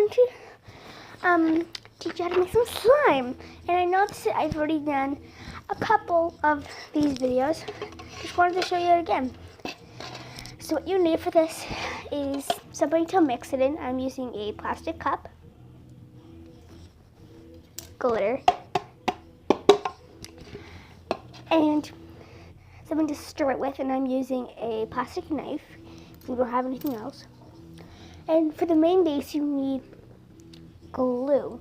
going to teach you how to make some slime. And I know I've already done a couple of these videos. Just wanted to show you it again. So what you need for this is something to mix it in. I'm using a plastic cup, glitter, and something to stir it with, and I'm using a plastic knife. We don't have anything else. And for the main base, you need glue.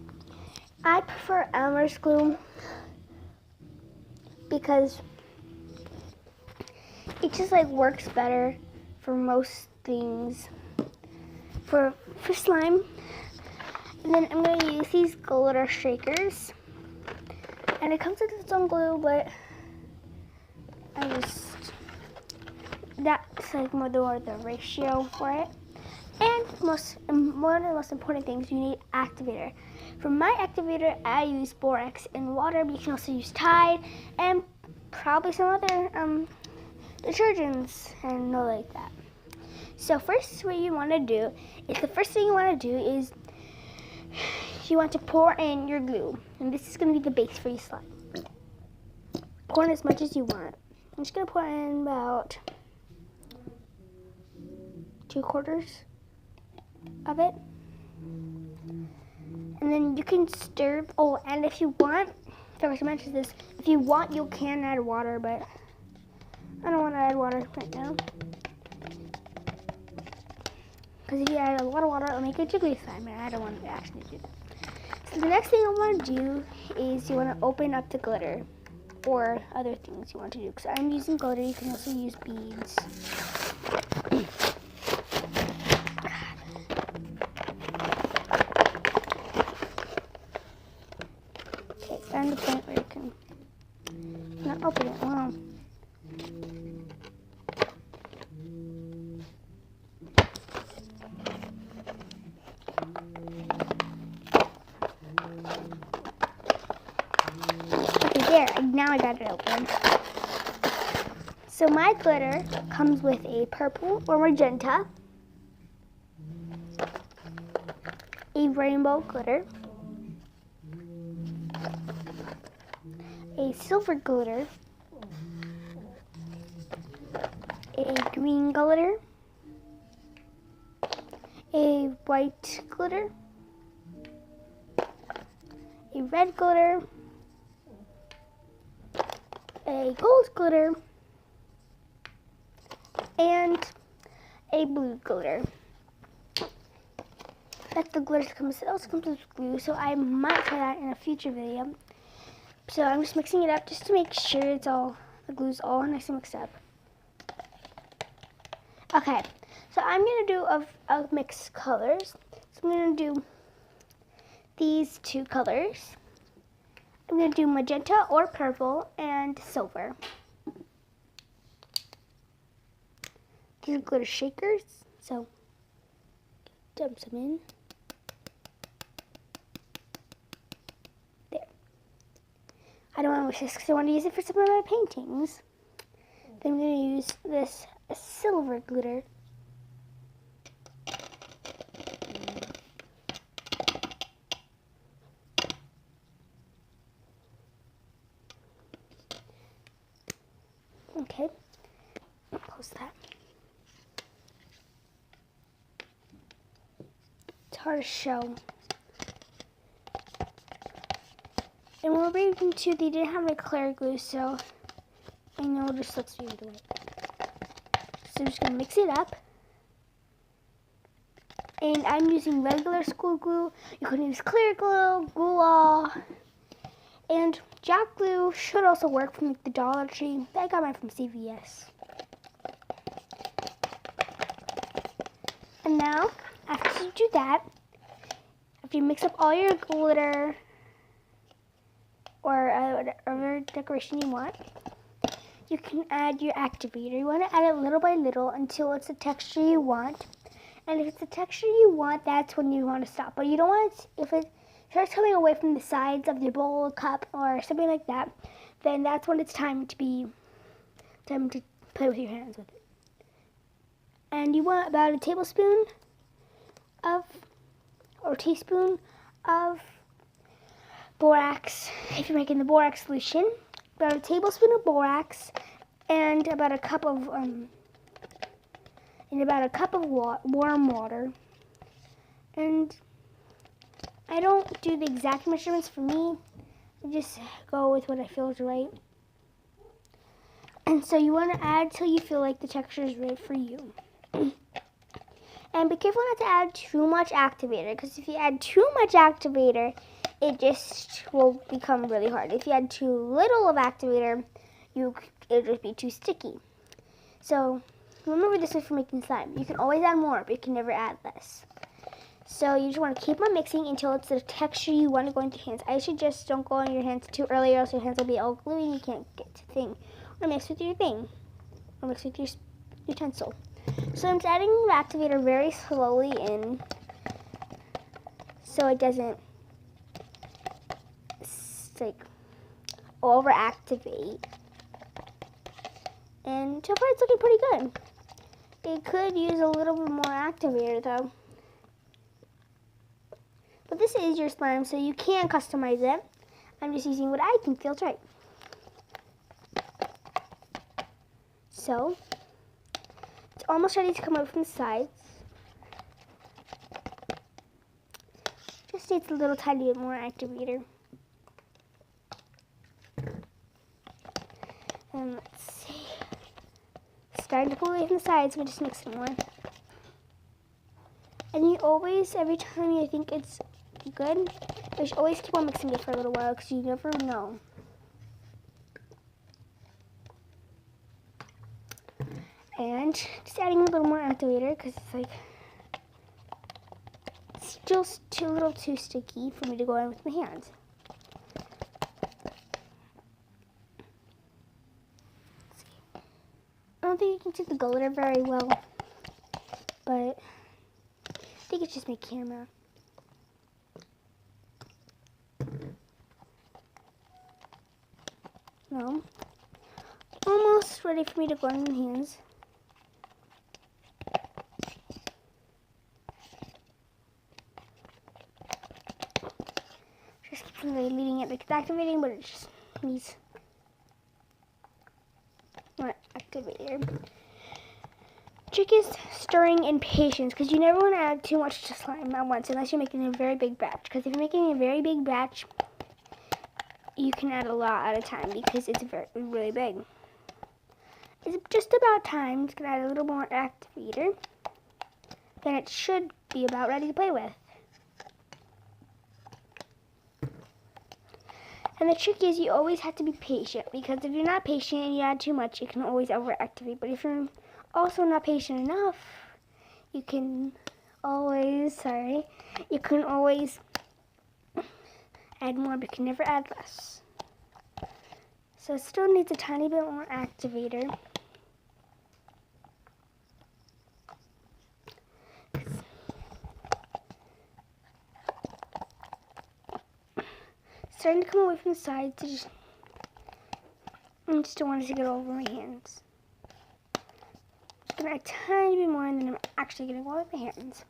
I prefer Elmer's glue because it just like works better for most things. For slime. And then I'm going to use these glitter shakers. And it comes with its own glue, but that's like more the ratio for it. And one of the most important things, you need activator. For my activator, I use borax and water, but you can also use Tide and probably some other detergents and all like that. So first, what you want to do is you want to pour in your glue, and this is going to be the base for your slime. Pour in as much as you want. I'm just going to pour in about 2/4 of it. And then you can stir. Oh, and if you want, I forgot to mention this, if you want, you can add water, but I don't want to add water right now. Because if you add a lot of water, it'll make a jiggly slime, and I don't want to actually do that. So the next thing I want to do is you want to open up the glitter or other things you want to do. Because I'm using glitter, you can also use beads. Okay, find the point where you can not open it. Wow. Now I got it open. So my glitter comes with a purple or magenta, a rainbow glitter, a silver glitter, a green glitter, a white glitter, a red glitter, a gold glitter, and a blue glitter. That's the glitter comes. It also comes with glue, so I might try that in a future video. So I'm just mixing it up just to make sure the glue's all nice and mixed up. Okay, so I'm gonna do a mix colors. So I'm gonna do these two colors. I'm going to do magenta or purple and silver. These are glitter shakers, so dump some in. There. I don't want to waste this because I want to use it for some of my paintings. Then I'm going to use this silver glitter. Okay, close that. It's hard to show. And we're reading too, they didn't have a clear glue, so I know it just looks weird. So I'm just gonna mix it up. And I'm using regular school glue. You can use clear glue, Goo-Law, and Jack glue should also work from like the Dollar Tree. I got mine from CVS. And now, after you do that, after you mix up all your glitter or whatever decoration you want, you can add your activator. You want to add it little by little until it's the texture you want. And if it's the texture you want, that's when you want to stop. But you don't want it, if it starts coming away from the sides of your bowl, cup, or something like that, then that's when it's time to play with your hands with it. And you want about a tablespoon of or teaspoon of borax if you're making the borax solution, about a tablespoon of borax, and about a cup of warm water. And I don't do the exact measurements for me. I just go with what I feel is right. And so you want to add till you feel like the texture is right for you. And be careful not to add too much activator, because if you add too much activator, it just will become really hard. If you add too little of activator, it'll just be too sticky. So remember, this is for making slime. You can always add more, but you can never add less. So you just want to keep on mixing until it's the texture you want to go into your hands. I suggest don't go on your hands too early, or else your hands will be all gluey and you can't get to the thing. Or mix with your thing. Or mix with your utensil. So I'm just adding the activator very slowly in, so it doesn't like overactivate. And so far it's looking pretty good. It could use a little bit more activator though. But this is your slime, so you can customize it. I'm just using what I think feels right. So it's almost ready to come out from the sides. Just needs a little tiny bit more activator. And let's see. Starting to pull away from the sides, we just mix it more. And you always, every time you think it's good, you should always keep on mixing it for a little while, because you never know. And just adding a little more activator, because it's like, it's just a little too sticky for me to go in with my hands. I don't think you can see the glitter very well, but I think it's just my camera. No. Almost ready for me to go in my hands. Just keep really leading it like it's activating, but it just needs more activator. Trick is stirring and patience, because you never want to add too much to slime at once unless you're making a very big batch. Because if you're making a very big batch, you can add a lot at a time because it's really big. It's just about time to add a little more activator. Then it should be about ready to play with. And the trick is you always have to be patient, because if you're not patient and you add too much, it can always overactivate. But if you're also not patient enough, you can always add more, but you can never add less. So it still needs a tiny bit more activator. Starting to come away from the sides. I just don't want it to get all over my hands. Just gonna add a tiny bit more, and then I'm actually gonna go with my hands.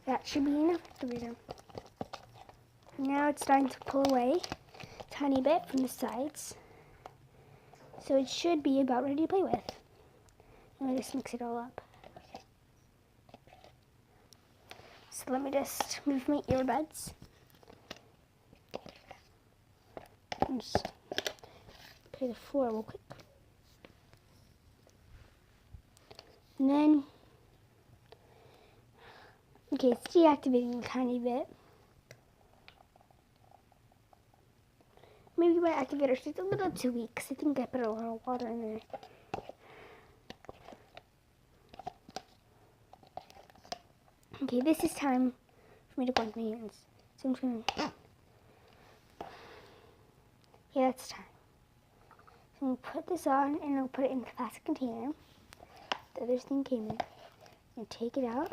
That should be enough activator. Now it's starting to pull away a tiny bit from the sides. So it should be about ready to play with. Let me just mix it all up. So let me just move my earbuds. And just play the floor real quick. And then, okay, it's deactivating a tiny bit. Maybe my activator is a little too weak, because I think I put a lot of water in there. Okay, this is time for me to go with my hands. So I'm just going to... Yeah, it's time. So I'm going to put this on, and I'll put it in the plastic container. The other thing came in. I'm going to take it out.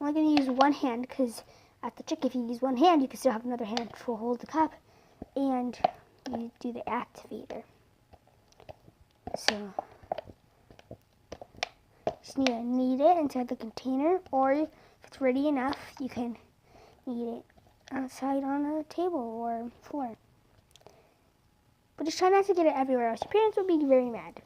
I'm only going to use one hand, because at the trick, if you use one hand, you can still have another hand to hold the cup. And you do the activator. So Just need to knead it inside the container, or if it's ready enough, you can knead it outside on a table or floor. But just try not to get it everywhere else. Your parents will be very mad.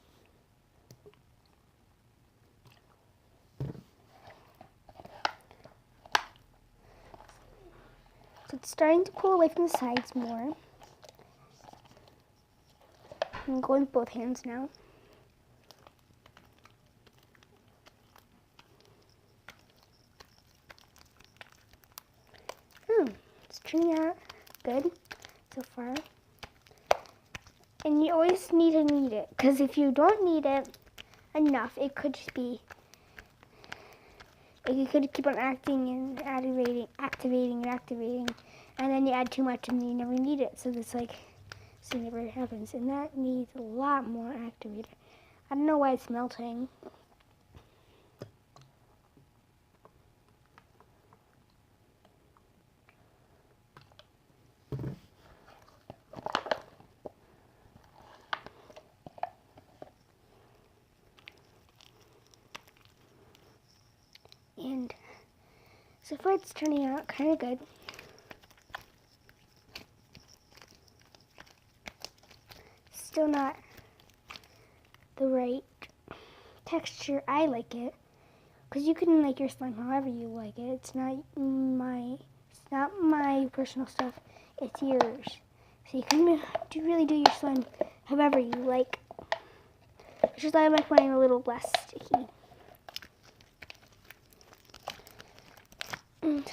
So it's starting to pull away from the sides more. I'm going with both hands now. It's turning out good so far. And you always need to knead it, because if you don't knead it enough, it could just be, you could keep on activating, and then you add too much and you never need it. So it's like, so it never happens. And that needs a lot more activator. I don't know why it's melting. And so far it's turning out kind of good. Still not the right texture. I like it, because you can like your slime however you like it. It's not my personal stuff. It's yours. So you can really do your slime however you like. It's just I like mine a little less sticky. And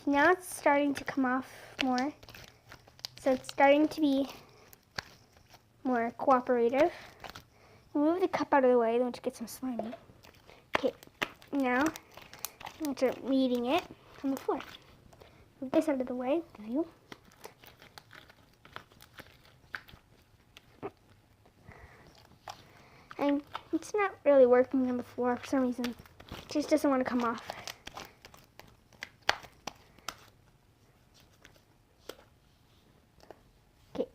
now it's starting to come off more. So it's starting to be more cooperative. Move the cup out of the way, don't get some slimy. Okay, now I'm going to start kneading it on the floor. Move this out of the way, the view. And it's not really working on the floor for some reason. It just doesn't want to come off. Okay.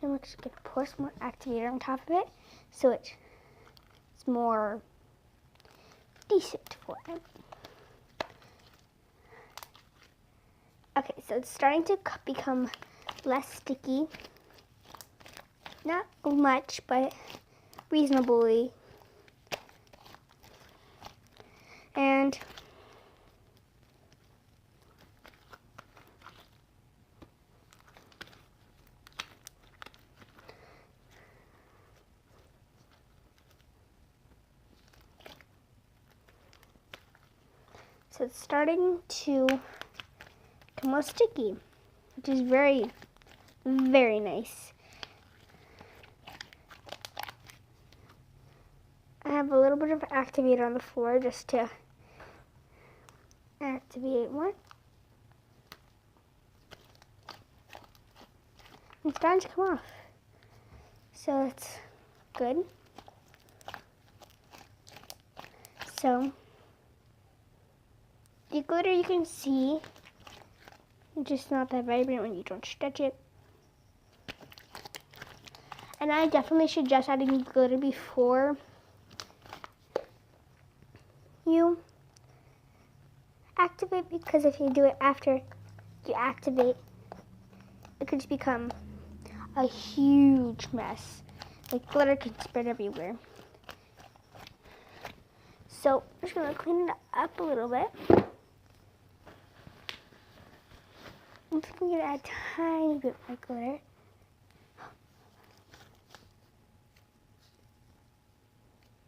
Then we're just going to pour some more activator on top of it so it's more decent for it. Okay, so it's starting to become less sticky. Not much, but reasonably. And so it's starting to become more sticky, which is very, very nice. I have a little bit of activator on the floor just to activate it more. It's starting to come off. So it's good. So the glitter you can see, it's just not that vibrant when you don't stretch it. And I definitely suggest adding glitter before you activate, because if you do it after you activate, it could just become a huge mess. Like glitter can spread everywhere. So I'm just gonna clean it up a little bit. I'm just gonna add a tiny bit more glitter.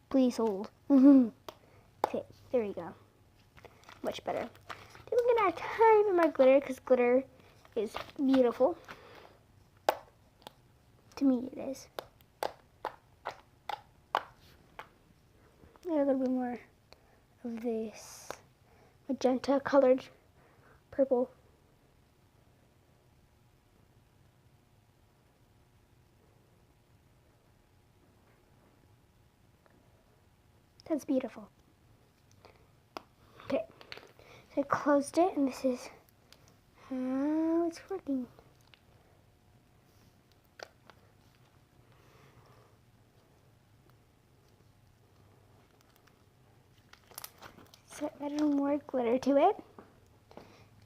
Please hold. Okay, there we go. Much better. Then we're gonna add a tiny bit more glitter, because glitter is beautiful. To me, it is. Add a little bit more of this magenta colored purple. That's beautiful. Okay, so I closed it, and this is how it's working. So I added more glitter to it.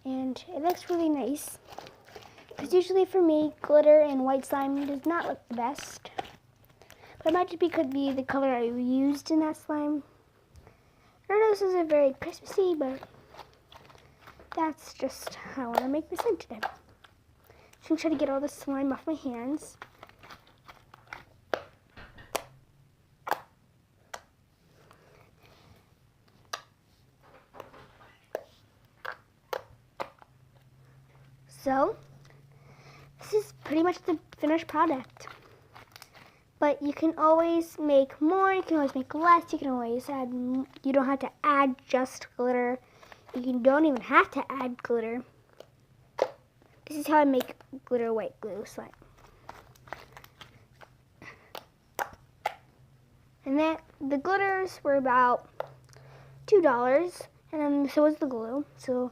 And it looks really nice. Because usually for me, glitter and white slime does not look the best. But it might just be because the color I used in that slime. I know this isn't very Christmassy, but that's just how I want to make my slime today. So I'm trying to get all the slime off my hands. So, this is pretty much the finished product. But you can always make more, you can always make less, you can always add, you don't have to add just glitter. You don't even have to add glitter. This is how I make glitter white glue slime. And then the glitters were about $2, and then so was the glue. So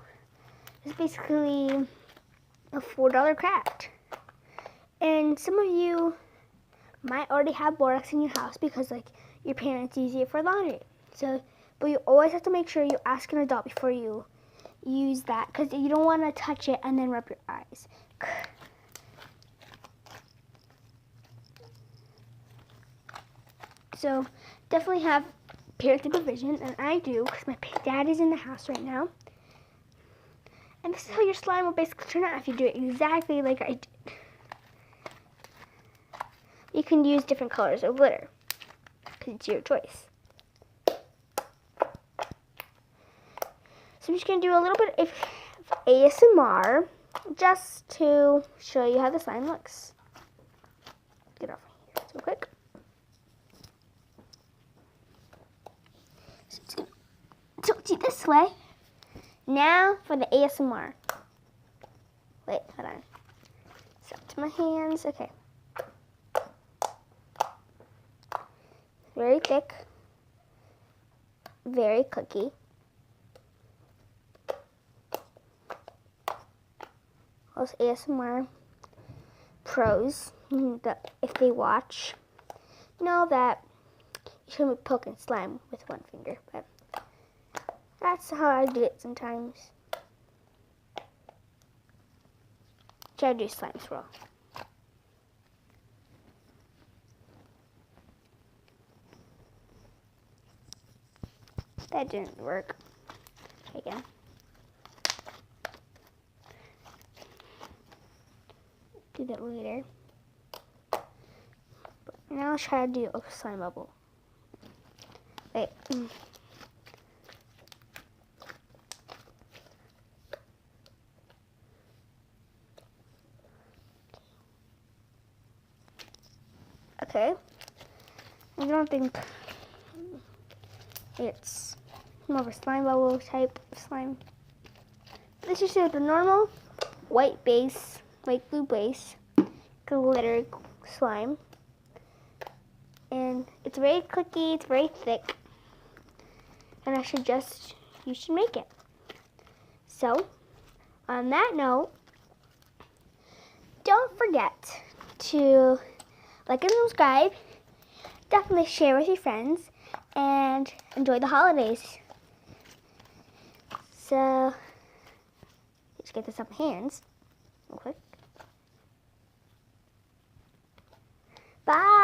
it's basically a $4 craft. And some of you might already have borax in your house because like your parents use it for laundry. So, but you always have to make sure you ask an adult before you use that because you don't want to touch it and then rub your eyes. So definitely have parent supervision, and I do because my dad is in the house right now. And this is how your slime will basically turn out if you do it exactly like I did. You can use different colors of glitter because it's your choice. So I'm just going to do a little bit of ASMR just to show you how the slime looks. Get off here real quick. So it's going to tilt you this way. Now for the ASMR. Wait, hold on. So to my hands. Okay. Very thick, very cookie. Those ASMR pros, if they watch, know that you shouldn't be poking slime with one finger, but that's how I do it sometimes. Try to do slime swirl. That didn't work. Again. Do that later. But now let's try to do a slime bubble. Wait. Okay. I don't think it's more of a slime bubble type of slime. This is just a normal white base, white glue base, glitter slime. And it's very clicky, it's very thick. And you should make it. So, on that note, don't forget to like and subscribe. Definitely share with your friends. And enjoy the holidays. So, let's get this up my hands real quick. Bye.